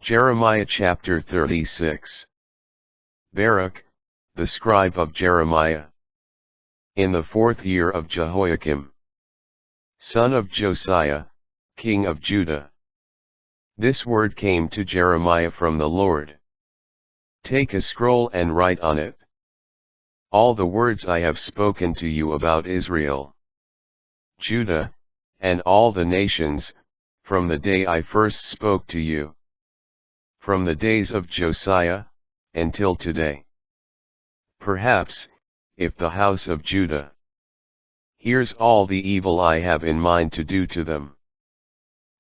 Jeremiah chapter 36. Baruch, the scribe of Jeremiah. In the 4th year of Jehoiakim, son of Josiah, king of Judah. This word came to Jeremiah from the Lord. Take a scroll and write on it all the words I have spoken to you about Israel, Judah, and all the nations, from the day I first spoke to you, from the days of Josiah, until today. Perhaps, if the house of Judah hears all the evil I have in mind to do to them,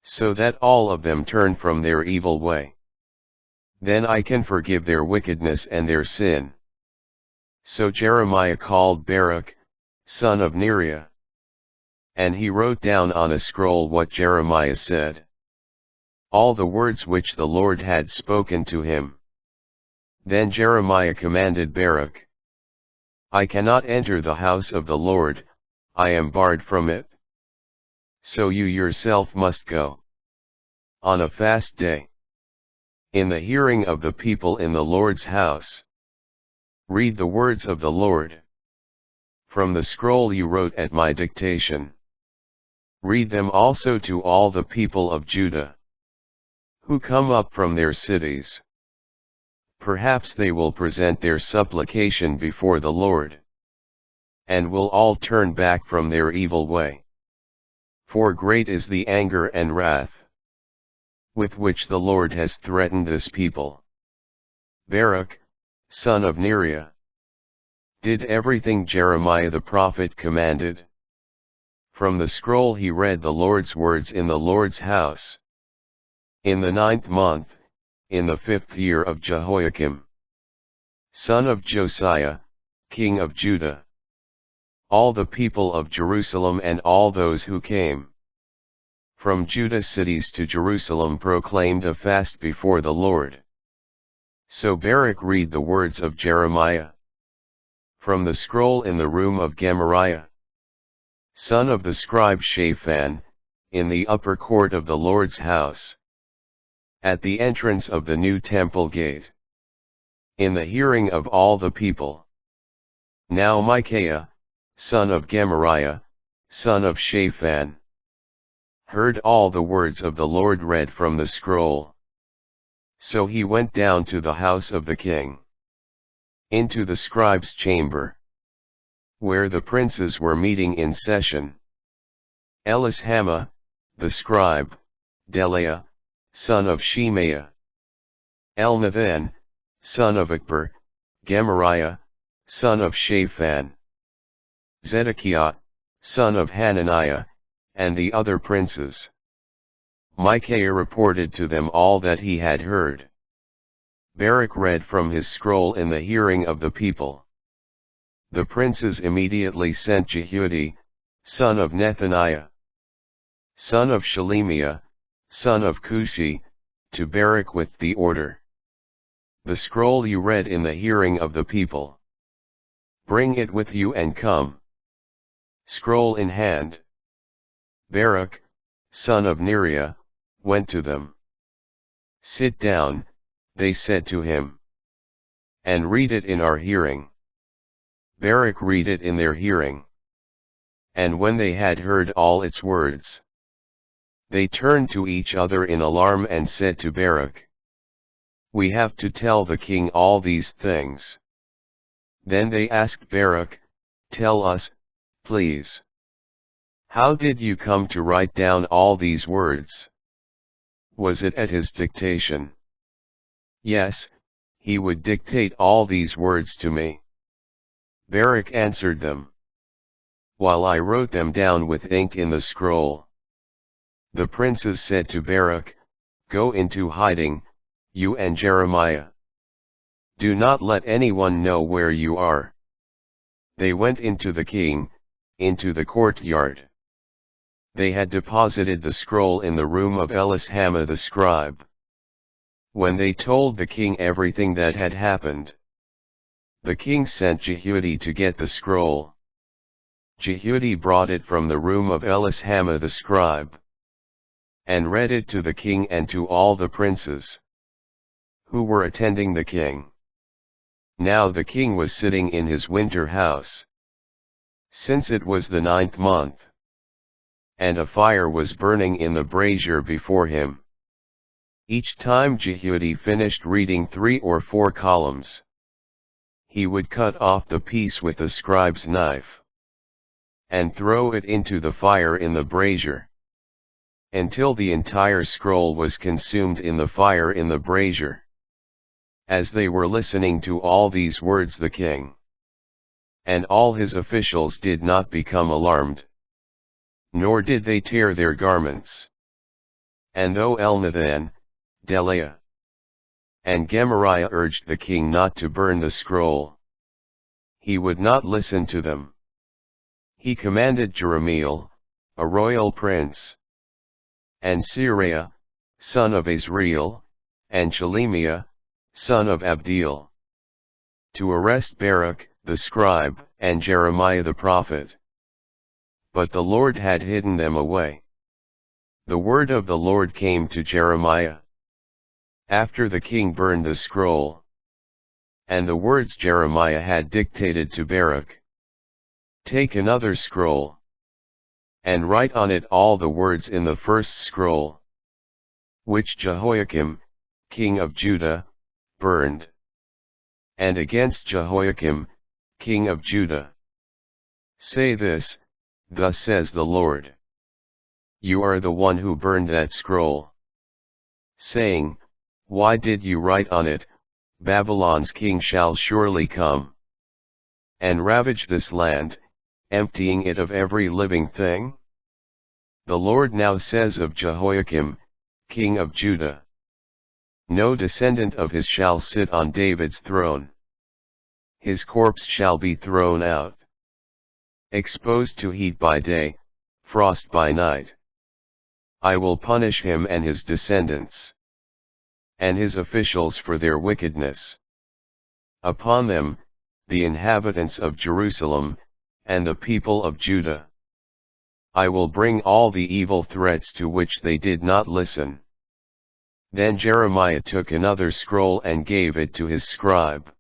so that all of them turn from their evil way, then I can forgive their wickedness and their sin. So Jeremiah called Baruch, son of Neriah, and he wrote down on a scroll what Jeremiah said, all the words which the Lord had spoken to him. Then Jeremiah commanded Baruch, I cannot enter the house of the Lord, I am barred from it. So you yourself must go on a fast day, in the hearing of the people in the Lord's house. Read the words of the Lord from the scroll you wrote at my dictation. Read them also to all the people of Judah who come up from their cities. Perhaps they will present their supplication before the Lord, and will all turn back from their evil way. For great is the anger and wrath with which the Lord has threatened this people. Baruch, son of Neriah, did everything Jeremiah the prophet commanded. From the scroll he read the Lord's words in the Lord's house. In the 9th month, in the 5th year of Jehoiakim, son of Josiah, king of Judah, all the people of Jerusalem and all those who came from Judah's cities to Jerusalem proclaimed a fast before the Lord. So Baruch read the words of Jeremiah from the scroll in the room of Gemariah, son of the scribe Shaphan, in the upper court of the Lord's house, at the entrance of the new temple gate, in the hearing of all the people. Now Micaiah, son of Gemariah, son of Shaphan, heard all the words of the Lord read from the scroll. So he went down to the house of the king, into the scribe's chamber, where the princes were meeting in session. Elishama, the scribe, Delaiah, son of Shemaiah, Elnathan, son of Akbor, Gemariah, son of Shaphan, Zedekiah, son of Hananiah, and the other princes. Micaiah reported to them all that he had heard. Baruch read from his scroll in the hearing of the people. The princes immediately sent Jehudi, son of Nethaniah, son of Shelemiah, son of Cushi, to Baruch with the order. The scroll you read in the hearing of the people, bring it with you and come. Scroll in hand. Baruch, son of Neriah, went to them. Sit down, they said to him, and read it in our hearing. Baruch read it in their hearing. And when they had heard all its words, they turned to each other in alarm and said to Baruch, we have to tell the king all these things. Then they asked Baruch, tell us, please, how did you come to write down all these words? Was it at his dictation? Yes, he would dictate all these words to me. Baruch answered them, while I wrote them down with ink in the scroll. The princes said to Baruch, go into hiding, you and Jeremiah. Do not let anyone know where you are. They went into the king, into the courtyard. They had deposited the scroll in the room of Elishama the scribe. When they told the king everything that had happened, the king sent Jehudi to get the scroll. Jehudi brought it from the room of Elishama the scribe, and read it to the king and to all the princes. who were attending the king. Now the king was sitting in his winter house, since it was the 9th month, and a fire was burning in the brazier before him. Each time Jehudi finished reading 3 or 4 columns, he would cut off the piece with the scribe's knife, and throw it into the fire in the brazier, until the entire scroll was consumed in the fire in the brazier. As they were listening to all these words, the king and all his officials did not become alarmed, nor did they tear their garments. And though Elnathan, Delaiah, and Gemariah urged the king not to burn the scroll, he would not listen to them. He commanded Jerahmeel, a royal prince, and Seraiah, son of Azriel, and Shelemiah, son of Abdeel, to arrest Baruch, the scribe, and Jeremiah the prophet. But the Lord had hidden them away. The word of the Lord came to Jeremiah after the king burned the scroll, and the words Jeremiah had dictated to Baruch: "Take another scroll, and write on it all the words in the first scroll, which Jehoiakim, king of Judah, burned. And against Jehoiakim, king of Judah, say this, thus says the Lord: You are the one who burned that scroll, saying, Why did you write on it, Babylon's king shall surely come and ravage this land, emptying it of every living thing? The Lord now says of Jehoiakim, king of Judah, no descendant of his shall sit on David's throne. His corpse shall be thrown out, exposed to heat by day, frost by night. I will punish him and his descendants, and his officials for their wickedness. Upon them, the inhabitants of Jerusalem, and the people of Judah, I will bring all the evil threats to which they did not listen." Then Jeremiah took another scroll and gave it to his scribe,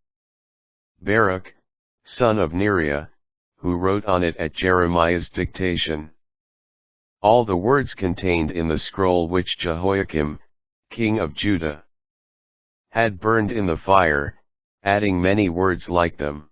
Baruch, son of Neriah, who wrote on it at Jeremiah's dictation all the words contained in the scroll which Jehoiakim, king of Judah, had burned in the fire, adding many words like them.